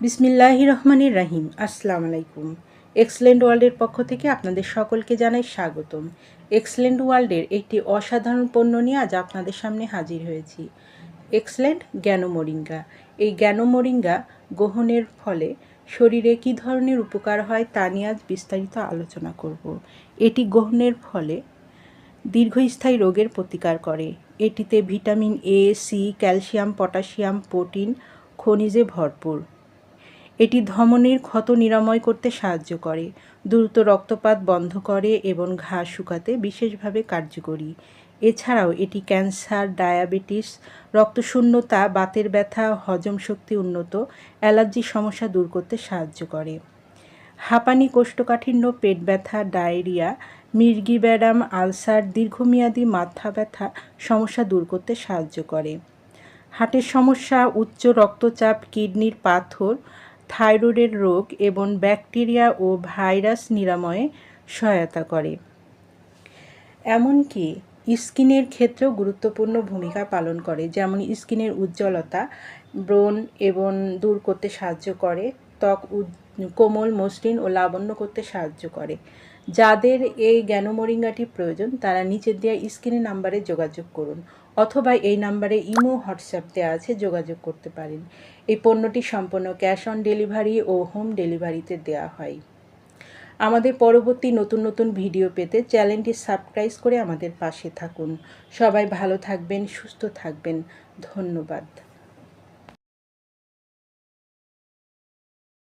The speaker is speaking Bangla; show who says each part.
Speaker 1: বিসমিল্লাহির রহমানির রাহিম। আসসালামু আলাইকুম। এক্সেলেন্ট ওয়ার্ল্ডের পক্ষ থেকে আপনাদের সকলকে জানাই স্বাগতম। এক্সেলেন্ট ওয়ার্ল্ডের একটি অসাধারণ পণ্য নিয়ে আজ আপনাদের সামনে হাজির হয়েছি। এক্সেলেন্ট জ্ঞান মোরিঙ্গা। এই জ্ঞান মোরিঙ্গা গ্রহণের ফলে শরীরে কী ধরনের উপকার হয় তা নিয়ে আজ বিস্তারিত আলোচনা করব। এটি গ্রহণের ফলে দীর্ঘস্থায়ী রোগের প্রতিকার করে। এটিতে vitamin A, C, calcium, potassium, protein, খনিজে ভরপুর। এটি ধমনীর ক্ষত নিরাময় করতে সাহায্য করে, দ্রুত রক্তপাত বন্ধ করে এবং ঘা শুকাতে বিশেষভাবে কার্যকরী। এছাড়াও এটি ক্যান্সার, ডায়াবেটিস, রক্তশূন্যতা, বাতের ব্যথা, হজম শক্তি উন্নত, অ্যালার্জির সমস্যা দূর করতে সাহায্য করে। হাঁপানি, কোষ্ঠকাঠিন্য, পেট ব্যথা, ডায়রিয়া, মির্গি ব্যারাম, আলসার, দীর্ঘমেয়াদী মাথা ব্যথা সমস্যা দূর করতে সাহায্য করে। হার্টের সমস্যা, উচ্চ রক্তচাপ, কিডনির পাথর, থাইরয়েডের রোগ এবং ব্যাকটেরিয়া ও ভাইরাস নিরাময়ে সহায়তা করে। এমনকি স্কিনের ক্ষেত্রেও গুরুত্বপূর্ণ ভূমিকা পালন করে, যেমন স্কিনের উজ্জ্বলতা, ব্রণ এবং দূর করতে সাহায্য করে, ত্বক কোমল, মসৃণ ও লাবণ্য করতে সাহায্য করে। যাদের এই জ্ঞান মোরিঙ্গাটি প্রয়োজন তারা নিচের দেওয়া স্ক্রিনের নাম্বারে যোগাযোগ করুন, অথবা এই নাম্বারে ইমো, হোয়াটসঅ্যাপ দেওয়া আছে, যোগাযোগ করতে পারেন। এই পণ্যটি সম্পূর্ণ ক্যাশ অন ডেলিভারি ও হোম ডেলিভারিতে দেওয়া হয়। আমাদের পরবর্তী নতুন নতুন ভিডিও পেতে চ্যানেলটি সাবস্ক্রাইব করে আমাদের পাশে থাকুন। সবাই ভালো থাকবেন, সুস্থ থাকবেন। ধন্যবাদ।